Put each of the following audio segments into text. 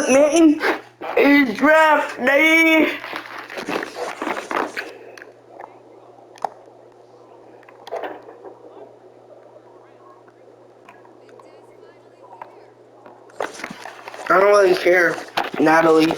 man. It's draft day. I don't really care, Natalie.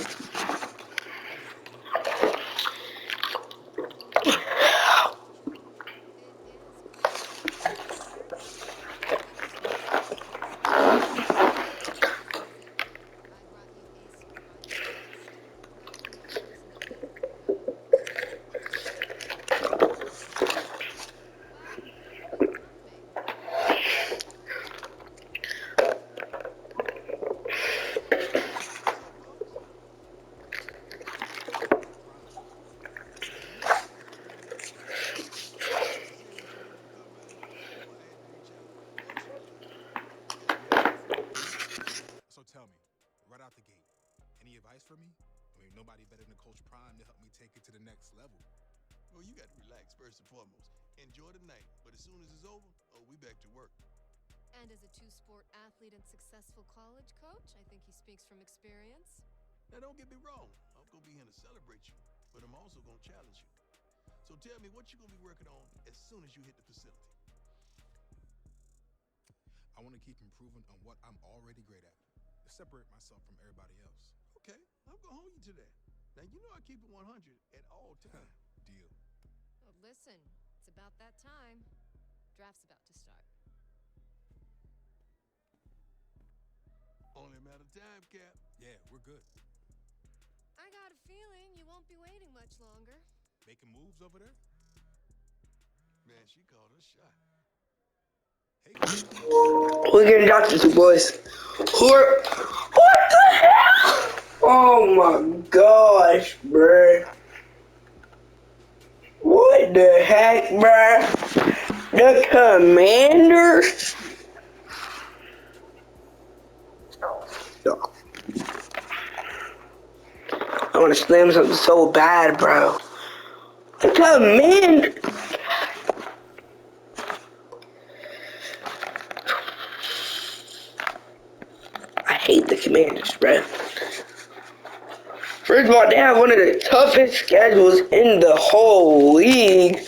So tell me, right out the gate, any advice for me? I mean, nobody better than Coach Prime to help me take it to the next level. Well, you got to relax first and foremost. Enjoy the night, but as soon as it's over, oh, we back to work. And as a two-sport athlete and successful college coach, I think he speaks from experience. Now, don't get me wrong. I'm going to be here to celebrate you, but I'm also going to challenge you. So tell me what you're going to be working on as soon as you hit the facility. I want to keep improving on what I'm already great at, to separate myself from everybody else. Okay, I'm going to hold you to that. Now, you know I keep it 100 at all times. Deal. Well, listen, it's about that time. Draft's about to start. Only a matter of time, Cap. Yeah, we're good. I got a feeling you won't be waiting much longer. Making moves over there? Man, she called her shot. Hey, We're getting doctors, you boys. Who are? What the hell? Oh my gosh, bruh. What the heck, bruh? The Commanders? I want to slam something so bad, bro. The Commanders. I hate the Commanders, bro. First of all, they have one of the toughest schedules in the whole league.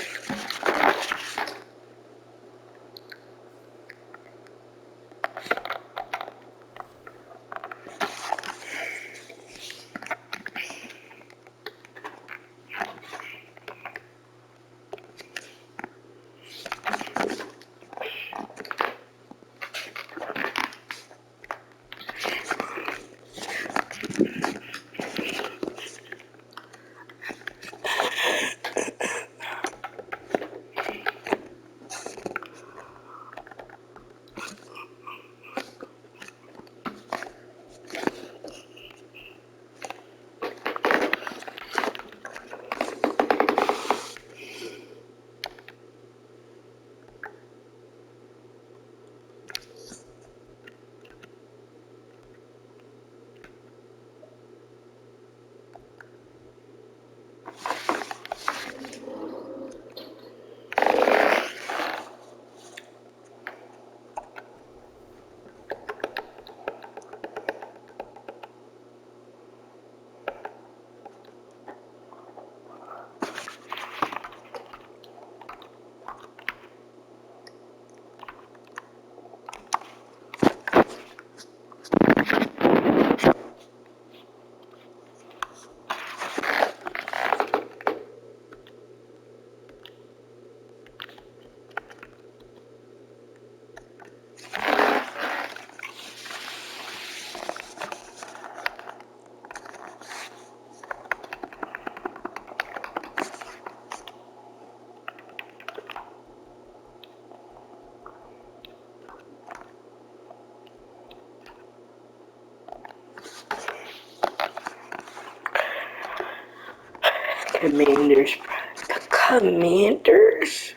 Commanders, bro. The Commanders?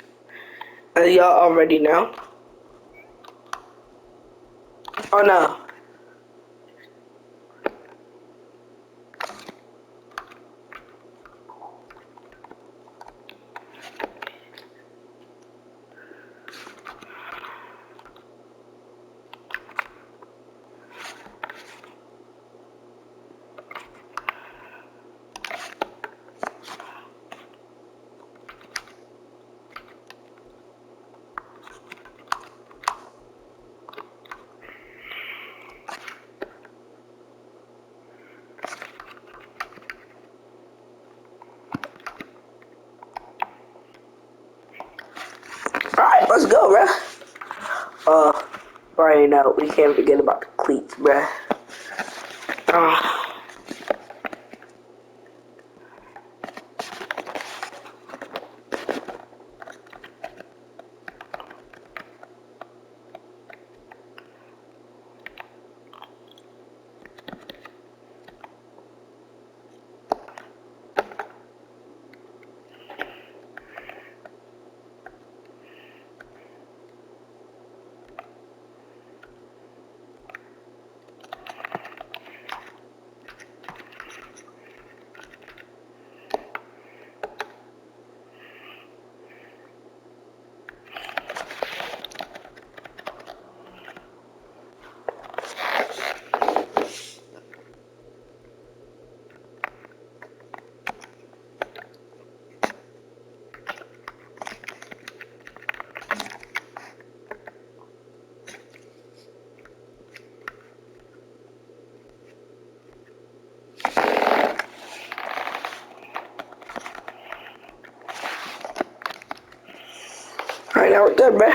Y'all already know. Oh no. go, bruh. Right now, we can't forget about the cleats, bruh. Right now, we're good, bruh.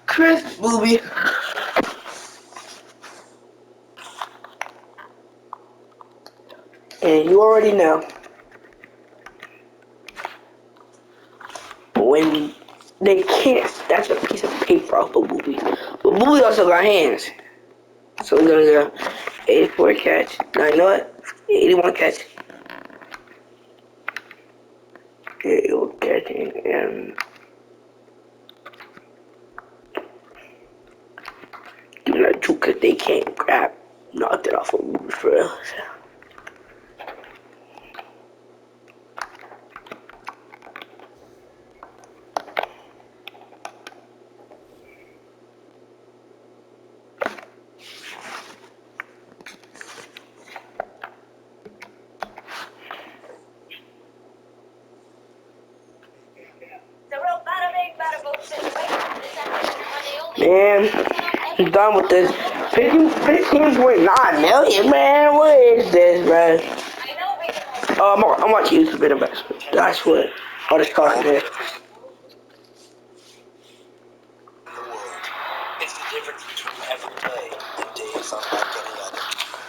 Chris Booby. And you already know. When they can't snatch a piece of paper off of Booby. But Booby also got hands. So we're gonna go 84 catch. Now you know what? 81 catch. 81 catching and doing that juke that they can't grab. Knocked it off of Booby for real. Man, I'm done with this. 15.9 million, man. What is this, bro? I'm watching YouTube video back. That's what all this talking is. It's the difference between every day and days unlike any other.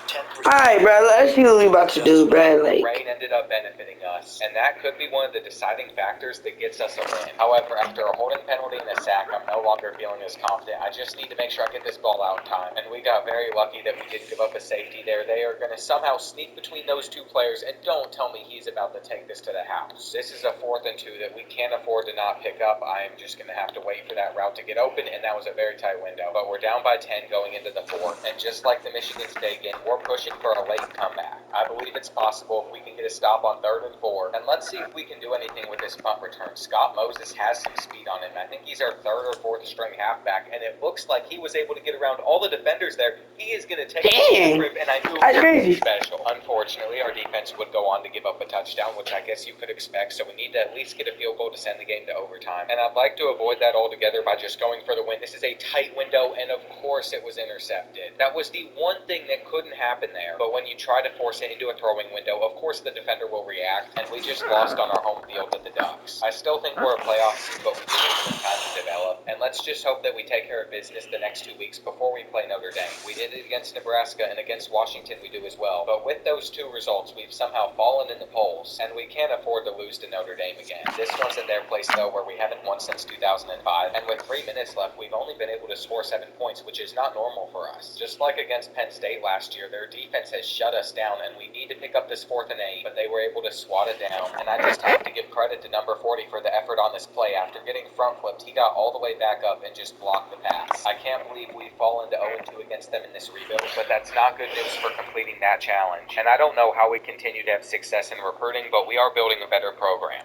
10%. Alright, bro, let's see what we about to do, bro. Like, Rain ended up benefiting us, and that could be one of the deciding factors that gets us a win. However, after a holding penalty and a sack, I'm no longer feeling as confident. I just need to make sure I get this ball out in time, and we got very lucky that we did give up a safety there. They are going to somehow sneak between those two players, and don't tell me he's about to take this to the house. This is a 4th and 2 that we can't afford to not pick up. I am just going to have to wait for that route to get open, and that was a very tight window. But we're down by 10 going into the 4th, and just like the Michigan State game, we're pushing for a late comeback. I believe it's possible if we can get a stop on 3rd and 4, and let's see if we can do anything with this punt return. Scott Moses has some speed on him. I think he's our 3rd or 4th string halfback, and it looks like he was able to get around all the defenders there. He is going to take dang, the trip, and I knew that's it crazy. was special. Unfortunately, our defense would go on to give up a touchdown, which I guess you could expect, so we need to at least get a field goal to send the game to overtime, and I'd like to avoid that altogether by just going for the win. This is a tight window, and of course it was intercepted. That was the one thing that couldn't happen there, but when you try to force it into a throwing window, of course the defender will react, and we just lost on our home field with the Ducks. I still think we're a playoff team, but we do need some time to develop, and let's just hope that we take care of business the next 2 weeks before we play Notre Dame. We did it against Nebraska, and against Washington we do as well, but with those 2 results, we've somehow fallen in the polls, and we can't afford to lose to Notre Dame again. This one's at their place, though, where we haven't won since 2005, and with 3 minutes left, we've only been able to score 7 points, which is not normal for us. Just like against Penn State last year, their defense has shut us down, and we need to pick up this 4th and 8, but they were able to swat it down, and I just have to give credit to number 40 for the effort on this play. After getting front flipped, he got all the way back up and just blocked the pass. I can't believe we've fallen to 0-2 against them in this rebuild, but that's not good news for completing that challenge. And I don't know how we continue to have success in recruiting, but we are building a better program.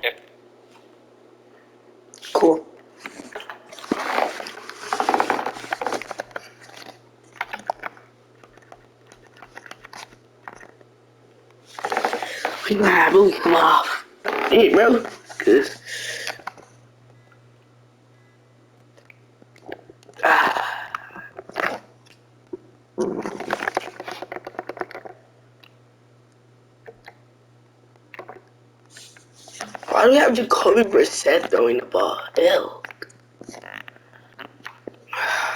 Cool. We gotta move him off. Hey, bro. Cause Why do we have Jacoby Brissett throwing the ball? Ew.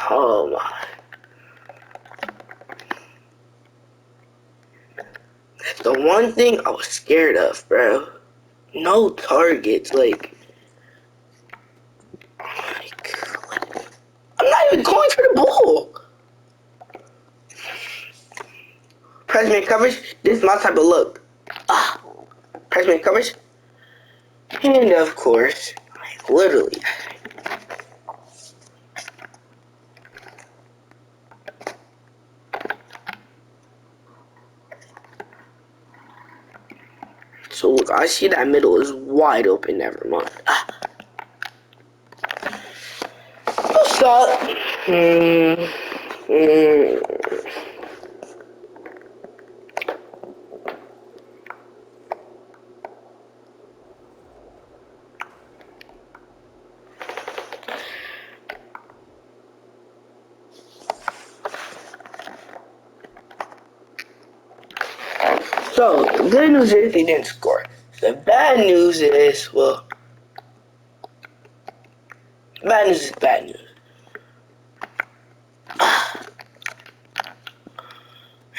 Oh my. That's the one thing I was scared of, bro. No targets, like I'm not even going for the ball. Pressman coverage, this is my type of look. Pressman coverage. And of course, like, literally. So look, I see that middle is wide open, never mind. What's up? So, the good news is they didn't score. The bad news is, well, bad news is bad news.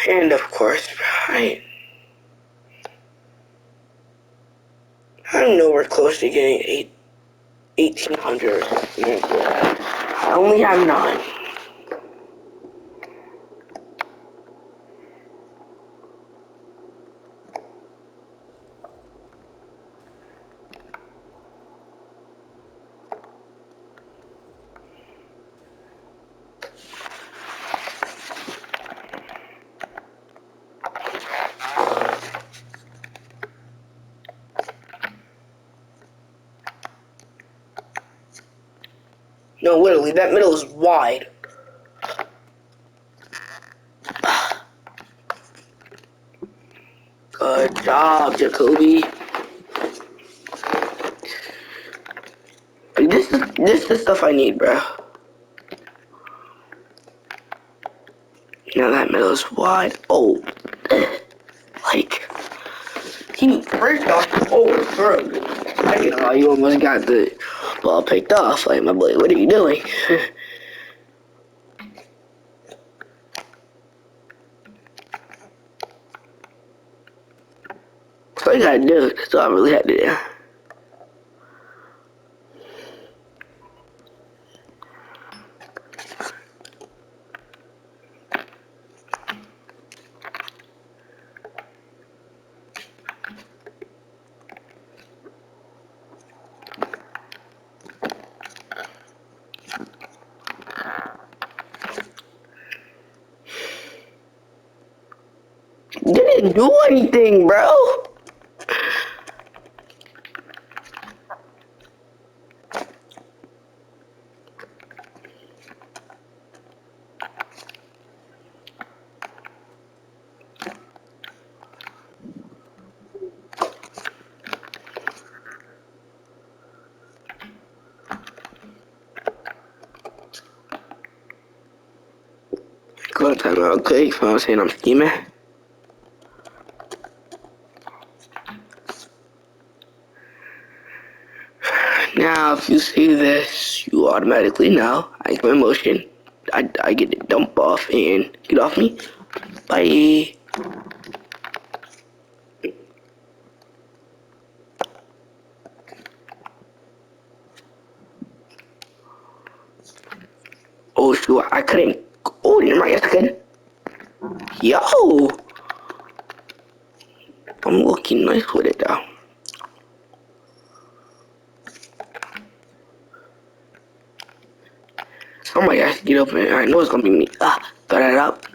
And of course, I'm nowhere close to getting 1,800. I only have 9. No, literally, that middle is wide. Good job, Jacoby. This is the stuff I need, bro. Now that middle is wide. Oh, like he first off. Oh, bro. Second of all, you almost got the ball picked off. Like, my boy, what are you doing? That's all you gotta do. That's all I really had to do. Didn't do anything, bro. Go time out, okay? You know what I'm saying? I'm scheming. Now, if you see this, you automatically know I go in motion. I get the dump off and get off me. Bye. Oh shoot, I couldn't. Oh, never mind, yes I could. Yo! I'm looking nice with it though. Somebody has to get up and I know it's gonna be me. Throw that up.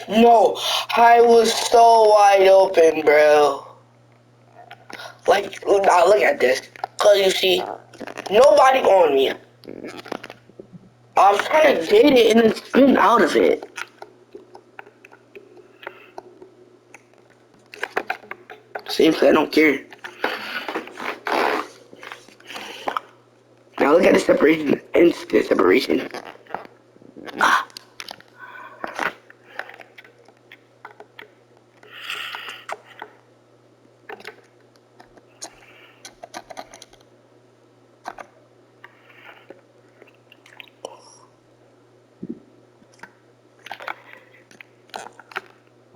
No, I was so wide open, bro. Like, now look at this. Cause you see, nobody on me. I was trying to get it and then spin out of it. Seems like I don't care. Now look at the separation. Instant separation. Ah.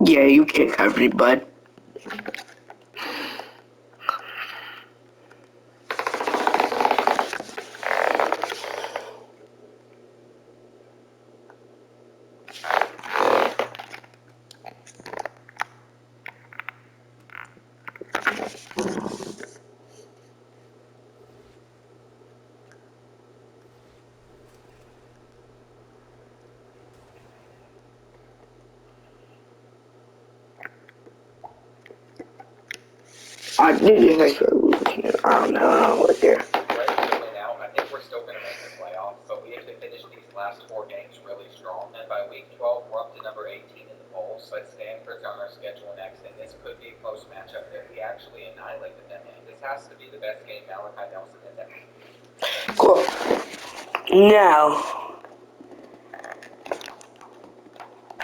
Yeah, you can't cover me, bud. I did it like I don't know what there. Ready to win out. I think we're still going to make the playoffs, but we have to finish these last 4 games really strong. And by week 12, we're up to number 18 in the polls. But Stanford's on our schedule next, and this could be a close matchup if we actually annihilated them. And this has to be the best game Malachi Nelson has ever. Cool. Now,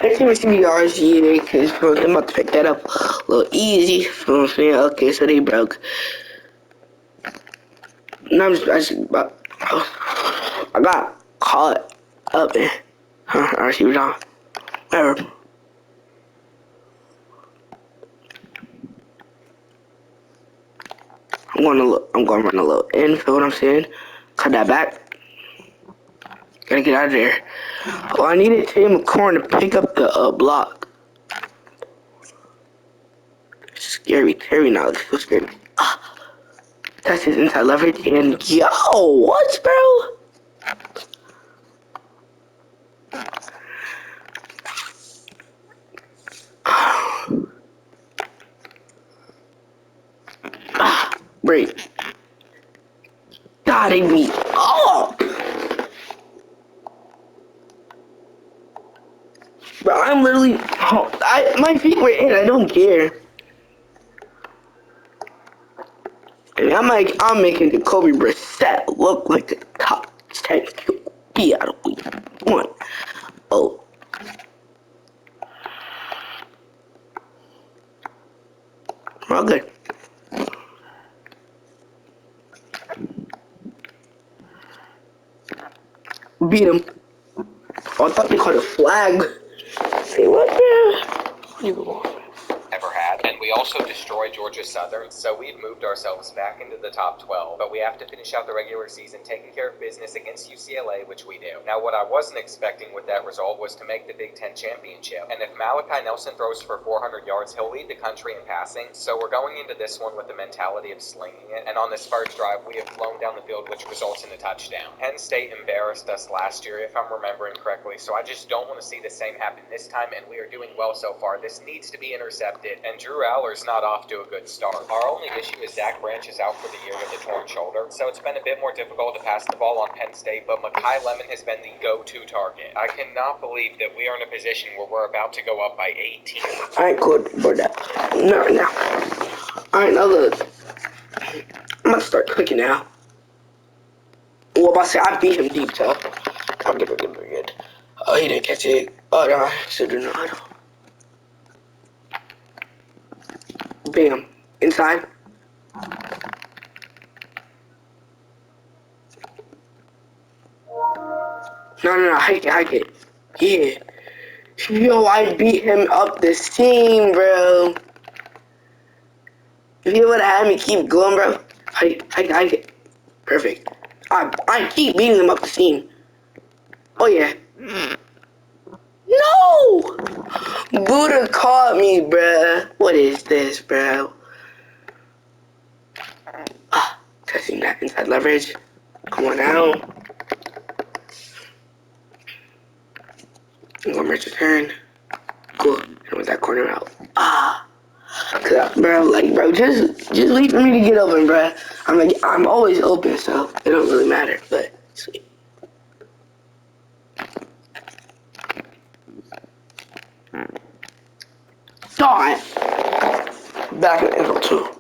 let's see my CBRs here, because I'm about to pick that up a little easy. Okay, so they broke. No, I got caught up in. I see what on. Whatever. I'm gonna run a little in, feel what I'm saying? Cut that back. Gotta get out of there. Oh, I needed Tim McCorn to pick up the block. Scary Terry now, it's so scary. That's his inside leverage, and yo, what, bro? Break. God, they beat up. Bro, I'm literally, my feet were in, I don't care. And I'm making the Kobe Brissett look like the top 10 QB out of week 1. Oh. We're all good. Beat him. Oh, I thought they called a flag. Say what, man? Ever had. And we also destroyed Georgia Southern, so we've moved ourselves back into the top 12. But we have to finish out the regular season taking care of business against UCLA, which we do. Now, what I wasn't expecting with that result was to make the Big Ten championship. And if Malachi Nelson throws for 400 yards, he'll lead the country in passing. So we're going into this one with the mentality of slinging it. And on this first drive, we have flown down the field, which results in a touchdown. Penn State embarrassed us last year, if I'm remembering correctly. So I just don't want to see the same happen this time, and we are doing well so far. This needs to be intercepted, and Drew Aller's not off to a good start. Our only issue is Zach Branch is out for the year with a torn shoulder, so it's been a bit more difficult to pass the ball on Penn State, but Makai Lemon has been the go-to target. I cannot believe that we are in a position where we're about to go up by 18. Alright, good for that. No. Alright, now look. I'm gonna start clicking now. Oh, I'm about to say, I beat him deep, so. I'm good. Oh, he didn't catch it. Oh, no, I should do not. Bam. Inside. No, hike it. Yeah. Yo, I beat him up the seam, bro. If you would have had me keep going, bro. Hike it. Perfect. I keep beating him up the seam. Oh, yeah. No! Buddha caught me, bruh. What is this, bro? Testing that inside leverage. Come on now. I'm gonna return. Cool. And with that corner out. Ah. Bro, like, bro, just wait for me to get open, bro. I'm like, I'm always open, so it don't really matter, but sweet. Darn. Back in the info too.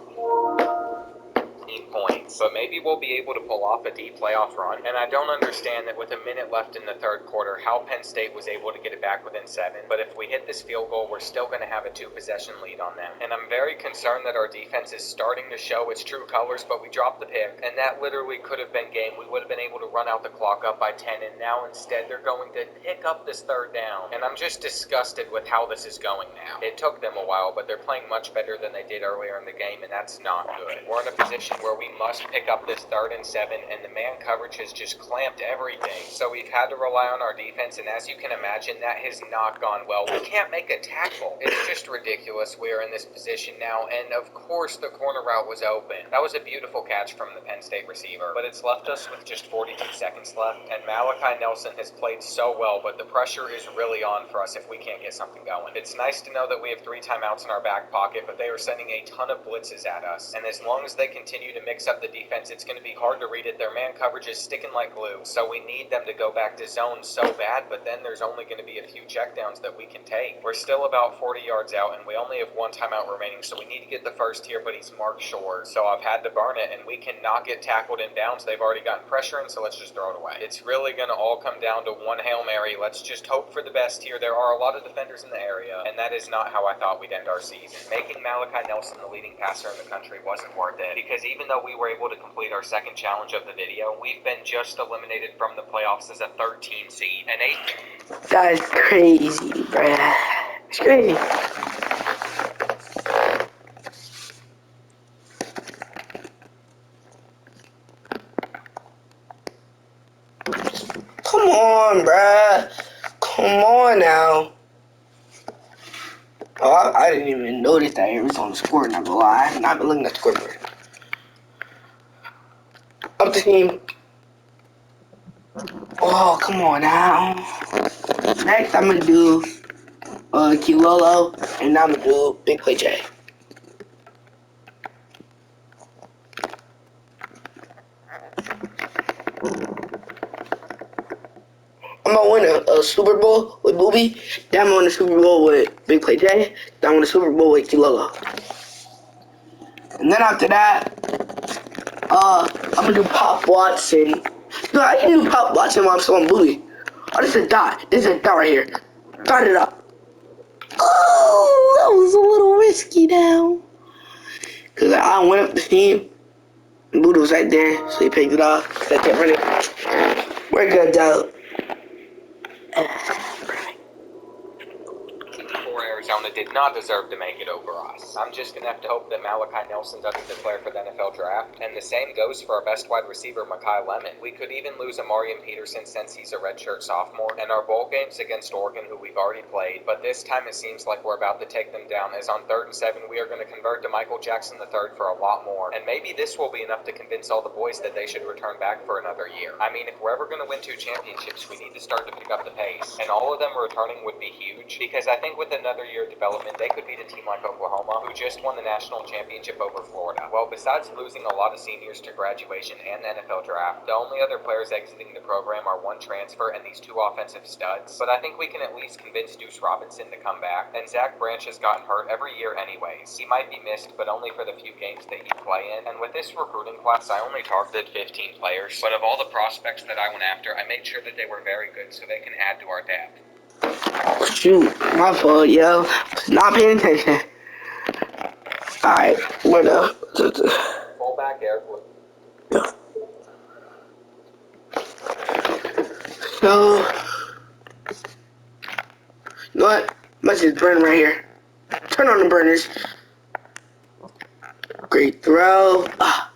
Points, but maybe we'll be able to pull off a deep playoff run. And I don't understand that with a minute left in the third quarter, how Penn State was able to get it back within 7. But if we hit this field goal, we're still going to have a 2-possession lead on them. And I'm very concerned that our defense is starting to show its true colors, but we dropped the pick, and that literally could have been game. We would have been able to run out the clock up by 10, and now instead they're going to pick up this third down. And I'm just disgusted with how this is going now. It took them a while, but they're playing much better than they did earlier in the game, and that's not good. We're in a position where we must pick up this 3rd and 7, and the man coverage has just clamped everything. So we've had to rely on our defense, and as you can imagine, that has not gone well. We can't make a tackle. It's just ridiculous. We are in this position now, and of course the corner route was open. That was a beautiful catch from the Penn State receiver, but it's left us with just 42 seconds left, and Malachi Nelson has played so well, but the pressure is really on for us if we can't get something going. It's nice to know that we have 3 timeouts in our back pocket, but they are sending a ton of blitzes at us, and as long as they continue to mix up the defense, it's going to be hard to read it. Their man coverage is sticking like glue, so we need them to go back to zone so bad, but then there's only going to be a few checkdowns that we can take. We're still about 40 yards out, and we only have 1 timeout remaining, so we need to get the first here, but he's marked short, so I've had to burn it, and we cannot get tackled in bounds. They've already gotten pressure in, so let's just throw it away. It's really going to all come down to one Hail Mary. Let's just hope for the best here. There are a lot of defenders in the area, and that is not how I thought we'd end our season. Making Malachi Nelson the leading passer in the country wasn't worth it, because even though we were able to complete our second challenge of the video, we've been just eliminated from the playoffs as a 13 seed. And 8. That's crazy, bruh. It's crazy. Come on, bruh. Come on now. Oh, I didn't even notice that it was on the score, not gonna lie. I've not been looking at the scoreboard. Up the team. Oh, come on now. Next, I'm gonna do Kilolo, and I'm gonna do Big Play J. I'm gonna win a Super Bowl with Booby. Then I'm gonna win a Super Bowl with Big Play J. Then I'm gonna win a Super Bowl with Kilolo. And then after that, I'm gonna do Pop Watson. No, I can do Pop Watson while I'm still on Booby. Oh, this is a dot. This is a dot right here. Dot it up. Oh, that was a little risky now. Because I went up the team. And Booty was right there, so he picked it off. Because I kept running. We're good, though. Arizona did not deserve to make it over us. I'm just going to have to hope that Malachi Nelson doesn't declare for the NFL draft. And the same goes for our best wide receiver, Mekhi Lemon. We could even lose Amarian Peterson since he's a redshirt sophomore. And our bowl game's against Oregon, who we've already played. But this time it seems like we're about to take them down, as on 3rd and 7, we are going to convert to Michael Jackson III for a lot more. And maybe this will be enough to convince all the boys that they should return back for another year. I mean, if we're ever going to win 2 championships, we need to start to pick up the pace. And all of them returning would be huge, because I think with another year of development, they could beat a team like Oklahoma, who just won the national championship over Florida. Well, besides losing a lot of seniors to graduation and the NFL draft, the only other players exiting the program are 1 transfer and these 2 offensive studs. But I think we can at least convince Deuce Robinson to come back, and Zach Branch has gotten hurt every year anyways. He might be missed, but only for the few games that he play in. And with this recruiting class, I only targeted 15 players, but of all the prospects that I went after, I made sure that they were very good so they can add to our depth. Shoot, my fault, yo. Not paying attention. Alright, what up? Fullback Eric Wood. Yeah. So, you know what? Let's just burn right here. Turn on the burners. Great throw. Ah.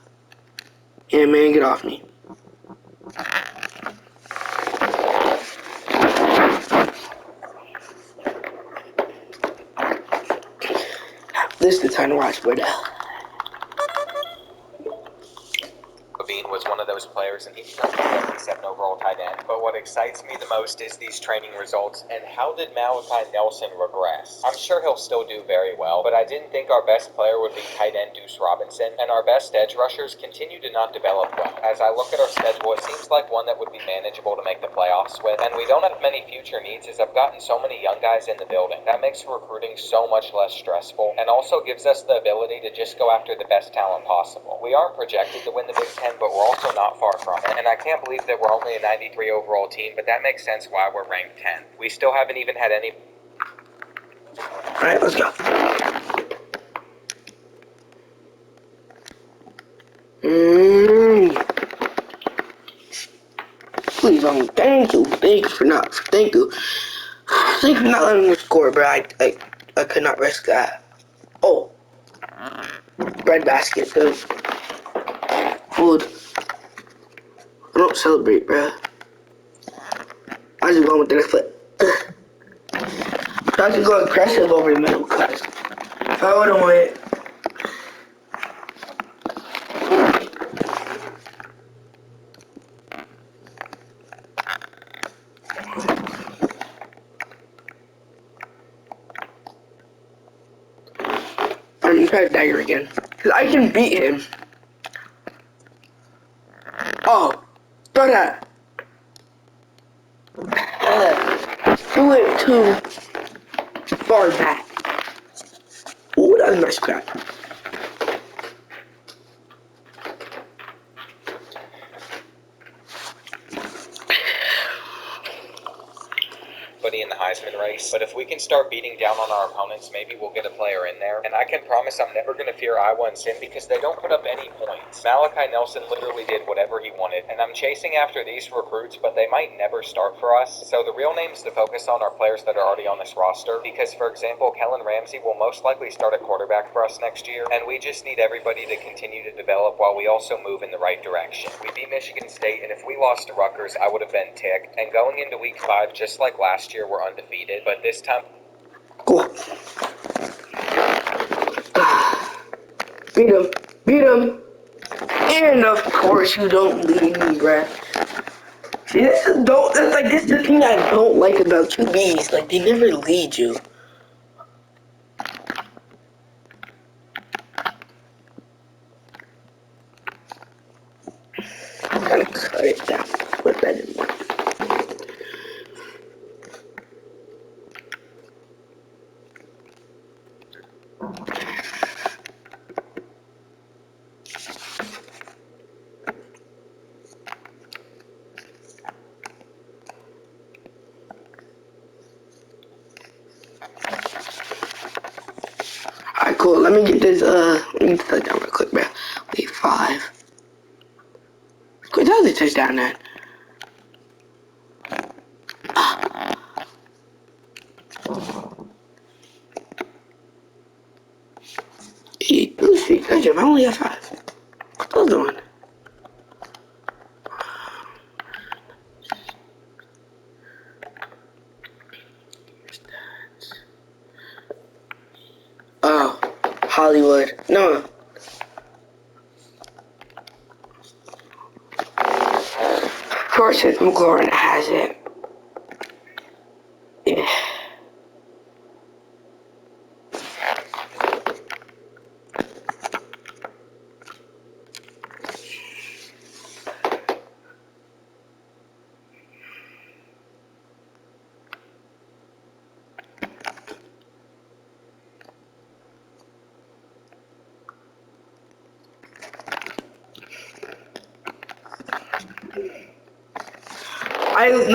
Yeah, man, get off me. This is the time to watch, brother. Levine was one of those most players, and he's currently 77 overall tight end. But what excites me the most is these training results, and how did Malachi Nelson regress? I'm sure he'll still do very well, but I didn't think our best player would be tight end Deuce Robinson, and our best edge rushers continue to not develop well. As I look at our schedule, it seems like one that would be manageable to make the playoffs with, and we don't have many future needs as I've gotten so many young guys in the building. That makes recruiting so much less stressful, and also gives us the ability to just go after the best talent possible. We aren't projected to win the Big Ten, but we're also not far from it, and I can't believe that we're only a 93 overall team, but that makes sense why we're ranked 10th. We still haven't even had any... Alright, let's go. Please, thank you. Thank you for not letting me score, bro. I could not risk that. Oh. Bread basket, good. Food. I don't celebrate, bro. I just going with the next foot. I could go aggressive over the middle, cause if I would've went, I'm gonna try to dagger again, cause I can beat him. Oh, throw that. You went too far back. Ooh, that was a nice crack. in the Heisman race, but if we can start beating down on our opponents, maybe we'll get a player in there. And I can promise I'm never going to fear Iowa and Sim because they don't put up any points. Malachi Nelson literally did whatever he wanted, and I'm chasing after these recruits, but they might never start for us. So the real names to focus on are players that are already on this roster, because for example, Kellen Ramsey will most likely start at quarterback for us next year, and we just need everybody to continue to develop while we also move in the right direction. We beat Michigan State, and if we lost to Rutgers, I would have been ticked. And going into week 5, just like last year, we're undefeated, but this time... Cool. Beat him. Beat him. And of course you don't lead me, bruh. See, this is the thing I don't like about QBs. Like, they never lead you. I'm gonna cut it down. Put that in there. Alright, cool. Let me get this, let me get that down real quick, bro. Week 5. Quit that was a touchdown, man. Let's see. Good job. I only have 5. What was doing? Oh, Hollywood. No. Of course, it's McLaurin that has it. Yeah.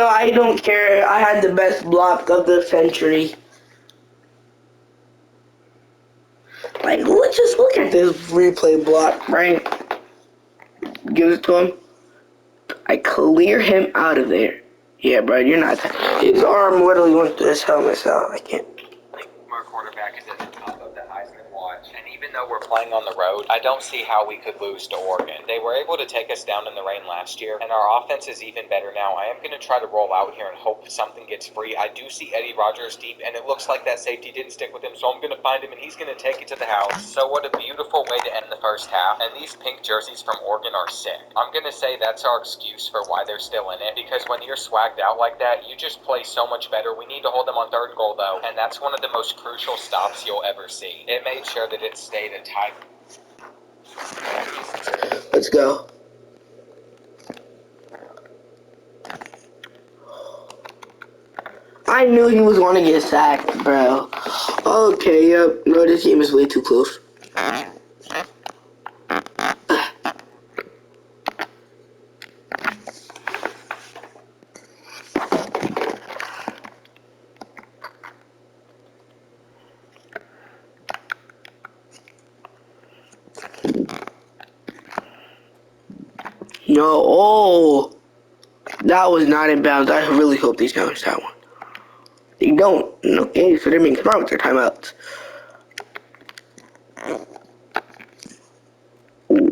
I don't care. I had the best block of the century. Like, let's just look at this replay block, right? Give it to him. I clear him out of there. Yeah, bro, you're not. His arm literally went through his helmet, so I can't. Our quarterback is at the top of the Heisman watch, and even though we're playing playing on the road, I don't see how we could lose to Oregon. They were able to take us down in the rain last year, and our offense is even better now. I am going to try to roll out here and hope something gets free. I do see Eddie Rogers deep, and it looks like that safety didn't stick with him, so I'm going to find him, and he's going to take it to the house. So what a beautiful way to end the first half, and these pink jerseys from Oregon are sick. I'm going to say that's our excuse for why they're still in it, because when you're swagged out like that, you just play so much better. We need to hold them on 3rd and goal, though, and that's one of the most crucial stops you'll ever see. It made sure that it stayed a tie. Let's go. I knew he was going to get sacked, bro. Okay, yep. No, this game is way too close. No, oh, that was not in bounds. I really hope they challenge that one. They don't. Okay, so they're being smart with their timeouts. Ooh.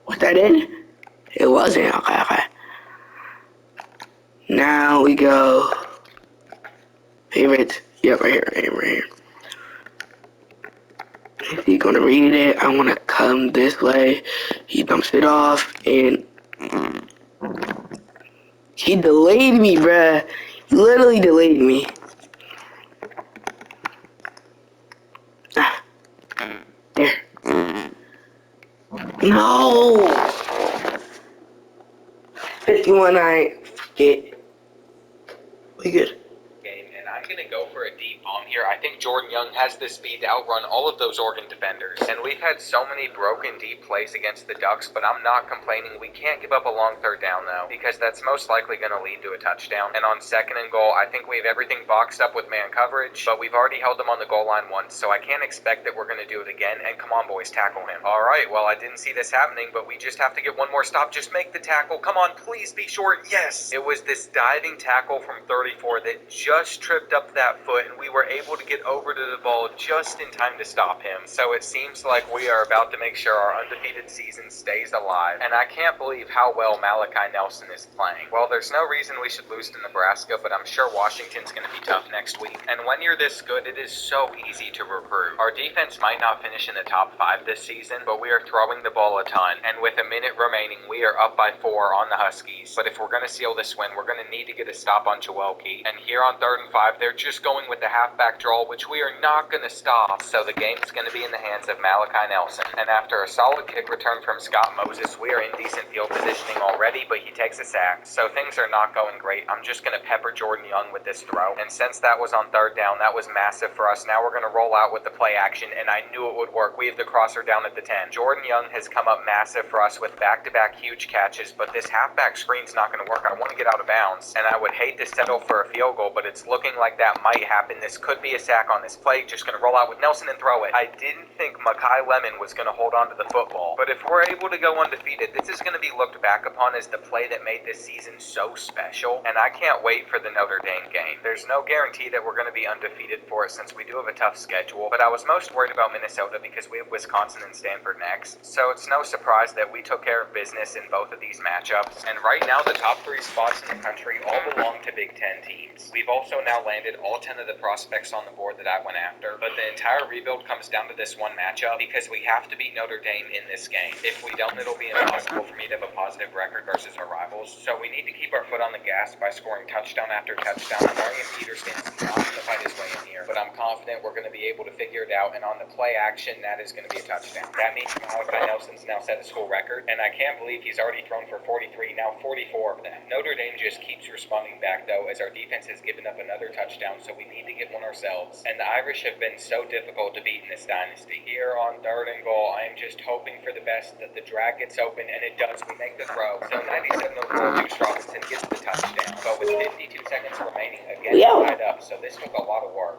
Was that in? It wasn't. Okay. Now we go. Favorites. Yep, right here. Is he gonna read it? I wanna come this way. He dumps it off, and he delayed me, bruh. He literally delayed me. There. No! 51-9. Get. We good. And I'm going to go for a deep bomb here. I think Jordan Young has the speed to outrun all of those Oregon defenders. And we've had so many broken deep plays against the Ducks, but I'm not complaining. We can't give up a long 3rd down, though, because that's most likely going to lead to a touchdown. And on 2nd and goal, I think we have everything boxed up with man coverage, but we've already held them on the goal line once, so I can't expect that we're going to do it again. And come on, boys, tackle him. All right, well, I didn't see this happening, but we just have to get one more stop. Just make the tackle. Come on, please be short. Yes! It was this diving tackle from 34 that just tripped up that foot, and we were able to get over to the ball just in time to stop him. So it seems like we are about to make sure our undefeated season stays alive, and I can't believe how well Malachi Nelson is playing. Well, there's no reason we should lose to Nebraska, but I'm sure Washington's going to be tough next week. And when you're this good, it is so easy to recruit. Our defense might not finish in the top 5 this season, but we are throwing the ball a ton, and with a minute remaining, we are up by 4 on the Huskies. But if we're going to seal this win, we're going to need to get a stop on Joel Key. And here on 3rd and 5, they're just going with the halfback draw, which we are not going to stop. So the game is going to be in the hands of Malachi Nelson. And after a solid kick return from Scott Moses, we are in decent field positioning already, but he takes a sack. So things are not going great. I'm just going to pepper Jordan Young with this throw. And since that was on 3rd down, that was massive for us. Now we're going to roll out with the play action, and I knew it would work. We have the crosser down at the 10. Jordan Young has come up massive for us with back-to-back huge catches, but this halfback screen's not going to work. I want to get out of bounds, and I would hate to settle for a field goal, but it's looking like that might happen. This could be a sack on this play. Just going to roll out with Nelson and throw it. I didn't think Makai Lemon was going to hold on to the football, but if we're able to go undefeated, this is going to be looked back upon as the play that made this season so special, and I can't wait for the Notre Dame game. There's no guarantee that we're going to be undefeated for it since we do have a tough schedule, but I was most worried about Minnesota because we have Wisconsin and Stanford next, so it's no surprise that we took care of business in both of these matchups. And right now, the top 3 spots in the country all belong to Big Ten teams. We've also now landed all 10 of the prospects on the board that I went after, but the entire rebuild comes down to this one matchup because we have to beat Notre Dame in this game. If we don't, it'll be impossible for me to have a positive record versus our rivals, so we need to keep our foot on the gas by scoring touchdown after touchdown. Marion Peterson's not going to fight his way in here, but I'm confident we're going to be able to figure it out, and on the play action, that is going to be a touchdown. That means Malachi Nelson's now set a school record, and I can't believe he's already thrown for 43, now 44 of them. Notre Dame just keeps responding back, though, as our defense has given up another touchdown, so we need to get one ourselves. And the Irish have been so difficult to beat in this dynasty. Here on 3rd and goal, I am just hoping for the best that the drag gets open, and it does. We make the throw. So 97 overall, Deuce Robinson gets the touchdown. But with 52 seconds remaining, again, tied up, so this took a lot of work.